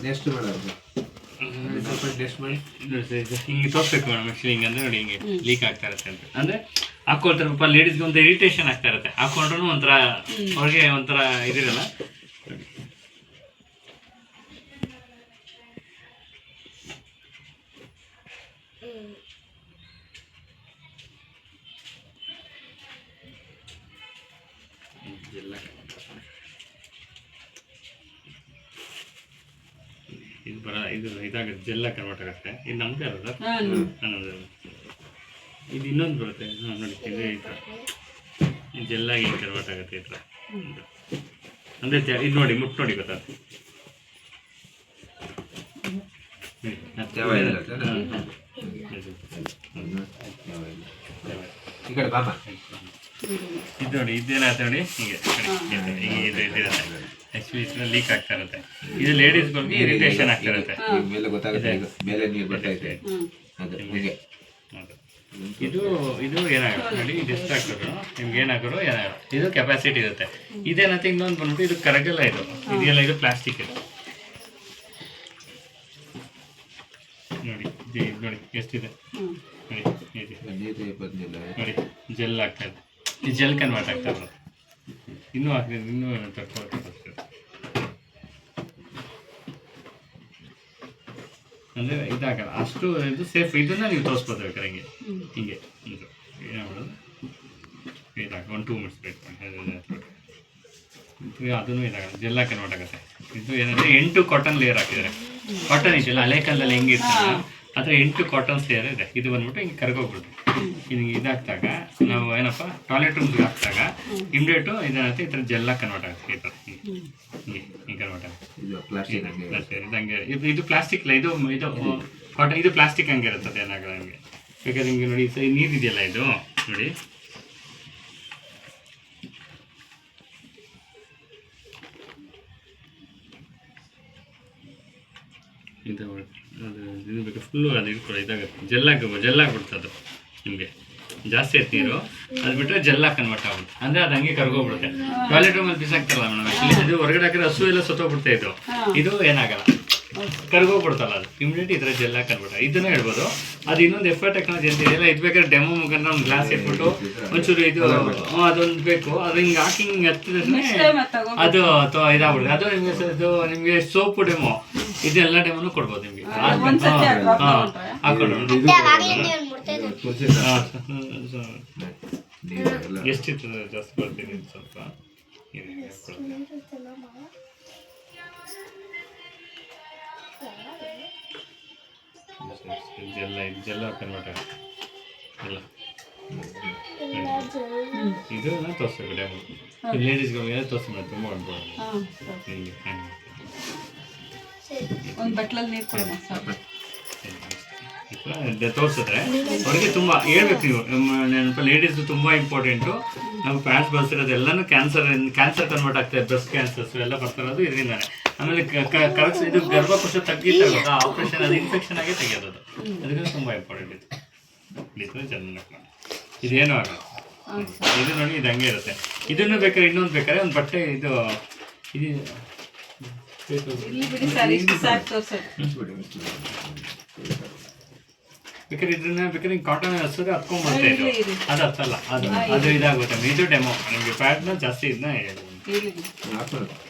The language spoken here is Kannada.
ನೆಕ್ಸ್ಟ್ ಮಾಡೋದು ಸ್ವಲ್ಪ ಟೆಸ್ಟ್ ಮಾಡಿ ಹಿಂಗೆ ತೋರಿಸ್ಬೇಕು ಮೇಡಮ್. ಆ್ಯಕ್ಚುಲಿ ಹಿಂಗಂದ್ರೆ ನೋಡಿ ಹಿಂಗೆ ಲೀಕ್ ಆಗ್ತಾ ಇರುತ್ತೆ ಅಂತ ಅಂದರೆ ಹಾಕೊಳ್ತಾರೆ ಪಾಪ ಲೇಡೀಸ್ಗೆ ಒಂದು ಇರಿಟೇಷನ್ ಆಗ್ತಾ ಇರುತ್ತೆ. ಹಾಕೊಂಡ್ರು ಒಂಥರ ಅವ್ರಿಗೆ ಒಂಥರ ಇದಿರಲ್ಲ. ಇದು ಇದು ಇದಾಗುತ್ತೆ, ಜೆಲ್ಲ ಕನ್ವರ್ಟ್ ಆಗುತ್ತೆ. ಇದು ನಮ್ಮದೇ ಅಲ್ಲ ಸರ್? ನಮ್ಮದೇ. ಇದು ಇನ್ನೊಂದು ಬರುತ್ತೆ ನೋಡಿ, ಇದು ಈ ಥರ ಜೆಲ್ಲಾಗಿ ಕನ್ವರ್ಟ್ ಆಗುತ್ತೆ ಈ ಥರ. ಅಂದರೆ ಇದು ನೋಡಿ, ಮುಟ್ಟು ನೋಡಿ ಗೊತ್ತಾಗುತ್ತೆ. ಈ ಕಡೆ ಬಾಬಾ ಇದು ನೋಡಿ, ಇದೇನಾಗುತ್ತೆ ನೋಡಿ ಹೀಗೆ ಇದು ಇದಿರುತ್ತೆ. ಆ್ಯಕ್ಚುಲಿ ಇದನ್ನ ಲೀಕ್ ಆಗ್ತಾ ಇರುತ್ತೆ. ಇದು ಲೇಡೀಸ್ಗಳಿಗೆ ಇರಿಟೇಷನ್ ಆಗ್ತಾ ಇರುತ್ತೆ. ಮೇಲೆ ಗೊತ್ತಾಗುತ್ತೆ, ಮೇಲೆ ನೀರು ಬರ್ತೈತೆ. ಇದು ಇದು ಏನಾಗುತ್ತೆ ನೋಡಿ, ಇದು ಎಷ್ಟು ಹಾಕಿದ್ರು ನಿಮ್ಗೆ ಏನಾದ್ರು ಏನಾಗುತ್ತೆ. ಇದು ಕೆಪಾಸಿಟಿ ಇರುತ್ತೆ. ಇದೇನಂತ ಇನ್ನೊಂದು ಬಂದ್ಬಿಟ್ಟು ಇದು ಕರಗಲ್ಲ. ಇದು ಇದೆಲ್ಲ ಇದು ಪ್ಲಾಸ್ಟಿಕ್. ಇದು ನೋಡಿ, ಇದು ನೋಡಿ ಎಷ್ಟಿದೆ ನೋಡಿ, ಜೆಲ್ ಆಗ್ತಾ ಇದೆ. ಈ ಜೆಲ್ ಕನ್ವರ್ಟ್ ಆಗ್ತಾ ಇರೋದು. ಇನ್ನೂ ಹಾಕಿದ್ರೆ ಇನ್ನೂ ತಡ್ಕೊಳ್ತಾ ಅಂದರೆ ಇದಾಗಲ್ಲ ಅಷ್ಟು. ಇದು ಸೇಫ್. ಇದನ್ನ ನೀವು ತೋರಿಸ್ಬೋದು ಬೇಕಾದ್ರೆ ಹಿಂಗೆ ಹಿಂಗೆ ಇದು ಏನು ಮಾಡೋದು, ಇದಾಗ 1-2 ಮಿನಿಟ್ಸ್ ಬೇಕು. ಅದನ್ನು ಇದಾಗಲ್ಲ, ಜೆಲ್ಲ ಕನ್ವರ್ಟ್ ಆಗುತ್ತೆ. ಇದು ಏನಂದರೆ 8 ಕಾಟನ್ ಲೇಯರ್ ಹಾಕಿದ್ದಾರೆ. ಕಾಟನ್ ಇದೆಯಲ್ಲ ಹಳೆ ಕಾಲದಲ್ಲಿ ಹೆಂಗೆ ಇರ್ತದೆ ಆದರೆ 8 ಕಾಟನ್ಸ್ ಲೇಯರ್ ಇದೆ. ಇದು ಬಂದ್ಬಿಟ್ಟು ಹಿಂಗೆ ಕರ್ಗೋಗ್ಬಿಡ್ತು. ಹಿಂಗೆ ಇದಾಗ್ತಾಗ ನಾವು ಏನಪ್ಪ ಟಾಯ್ಲೆಟ್ ರೂಮ್ಸ್ಗೆ ಹಾಕಿದಾಗ ಇಮ್ಡಿಯೇಟು ಇದೇನಂತೆ ಈ ಥರ ಜೆಲ್ಲ ಕನ್ವರ್ಟ್ ಆಗುತ್ತೆ. ಈ ಥರ ಹಿಂಗೆ ಹಿಂಗೆ ಕನ್ವರ್ಟ್ ಆಗುತ್ತೆ. ಇದು ಹಂಗೆ ಇದು ಪ್ಲಾಸ್ಟಿಕ್ ಇಲ್ಲ, ಇದು ಇದು ಕಾಟನ್. ಇದು ಪ್ಲಾಸ್ಟಿಕ್ ಹಂಗೆ ಇರುತ್ತದೆ. ಏನಾಗಲ್ಲ ನಿಮಗೆ ಬೇಕಾದ್ರೆ ಹಿಂಗೆ ನೋಡಿ, ನೀರಿದೆಯಲ್ಲ ಇದು ನೋಡಿ, ಇದು ಅದು ಇದು ಬೇಕು ಫುಲ್ಲು. ಅದು ಇಟ್ಕೊಳ್ಳಿ, ಇದಾಗುತ್ತೆ, ಜೆಲ್ಲಾಗ್ಬಿಡುತ್ತೆ. ಅದು ನಿಮಗೆ ಜಾಸ್ತಿ ಆಯ್ತು ನೀರು, ಅದು ಬಿಟ್ಟರೆ ಜೆಲ್ಲ ಕನ್ವರ್ಟ್ ಆಗುತ್ತೆ. ಅಂದರೆ ಅದು ಹಂಗೆ ಕರ್ಗೋಗ್ಬಿಡುತ್ತೆ. ಟಾಯ್ಲೆಟ್ ರೂಮಲ್ಲಿ ಬಿಸಾಕ್ತಾರಲ್ಲ ಮೇಡಮ್, ಆ್ಯಕ್ಚುಲಿ ಇದು ಹೊರಗಡೆ ಹಾಕಿದ್ರೆ ಹಸು ಎಲ್ಲ ಸತ್ತೋಗ್ಬಿಡ್ತಾ ಇತ್ತು. ಇದು ಏನಾಗಲ್ಲ, ಕರ್ಗೋಗ್ಬಿಡ್ತಲ್ಲ. ಅದು ಇಮಿಡಿಯೇಟ್ ಈ ಥರ ಜೆಲ್ಲ ಕನ್ವರ್ಟ್. ಇದನ್ನು ಹೇಳ್ಬೋದು. ಅದು ಇನ್ನೊಂದು ಎಫರ್ಟ್ ಟೆಕ್ನಾಲಜಿ ಅಂತ ಇದೆಯಲ್ಲ, ಇದು ಬೇಕಾದ್ರೆ ಡೆಮೋ ಮುಖಾಂತರ ಒಂದು ಗ್ಲಾಸ್ ಇಟ್ಬಿಟ್ಟು ಒಂಚೂರು ಇದು ಅದೊಂದು ಬೇಕು. ಅದು ಹಿಂಗೆ ಹಾಕಿ ಹಿಂಗೆ ಹತ್ತಿದ್ರೆ ಅದು ಇದಾಗ್ಬಿಡುತ್ತೆ. ಅದು ನಿಮಗೆ ಇದು ನಿಮಗೆ ಸೋಪು ಡೆಮೋ, ಇದೆಲ್ಲ ಡೆಮೋನು ಕೊಡ್ಬೋದು ನಿಮಗೆ. ಹಾಕೊಂಡು ಎಷ್ಟಿತ್ತು ಜಾಸ್ತಿ ಬರ್ತೀನಿ ಸ್ವಲ್ಪ ಜೆಲ್ಲ ಕನ್ವರ್ಟ್ ಆಗುತ್ತೆ ಎಲ್ಲ. ಇದು ತೋರಿಸ್ಬೇಕು ಡೆಮೋ. ಲೇಡೀಸ್ಗಳಿಗೆ ತೋರಿಸ್ಬೇಕು, ತುಂಬ ಅನ್ಬೋದು. ಹಿಂಗೆ ಒಂದು ಬಟ್ಲಲ್ಲಿ ನೀರು ಕೊಡೋಣ ಸಾಕು. ತೋರಿಸಿದ್ರೆ ಅವ್ರಿಗೆ ತುಂಬ ಹೇಳ್ಬೇಕು ನೀವು. ನೆನಪ ಲೇಡೀಸ್ದು ತುಂಬ ಇಂಪಾರ್ಟೆಂಟು. ನಾವು ಪ್ಯಾಂಟ್ಸ್ ಬಳಸಿರೋದು ಎಲ್ಲನೂ ಕ್ಯಾನ್ಸರ್ ಕನ್ವರ್ಟ್ ಆಗ್ತದೆ. ಬ್ರೆಸ್ಟ್ ಕ್ಯಾನ್ಸರ್ಸ್ ಎಲ್ಲ ಬರ್ತಿರೋದು ಇದರಿಂದಾನೆ. ಆಮೇಲೆ ಕರೆಕ್ಟ್ ಇದು ಗರ್ಭಕೋಶ ತೆಗಿತಾರೆ ಆಪ್ರೇಷನ್, ಅದು ಇನ್ಫೆಕ್ಷನ್ ಆಗೇ ತೆಗೆಯೋದು. ಅದಕ್ಕೆ ತುಂಬ ಇಂಪಾರ್ಟೆಂಟ್ ಇದು. ಇದು ಚೆನ್ನಾಗಿ ಇದೇನು ಆಗಲ್ಲ. ಇದು ನೋಡಿ, ಇದು ಹಂಗೆ ಇರುತ್ತೆ. ಇದನ್ನು ಬೇಕಾದ್ರೆ ಇನ್ನೊಂದು ಬೇಕಾದ್ರೆ ಒಂದು ಬಟ್ಟೆ ಇದು ಬೇಕಾದ್ರೆ ಇದನ್ನ ಬೇಕಾದ್ರೆ ಕಾಟನ್ ಹಸಿದ್ರೆ ಹತ್ಕೊಂಡ್ಬರ್ತೇ ಇದು. ಅದು ಹತ್ತಲ್ಲ, ಅದು ಇದಾಗುತ್ತೆ. ಇದು ಡೆಮೋ ನಿಮಗೆ ಪ್ಯಾಡ್ನ ಜಾಸ್ತಿ ಇದನ್ನ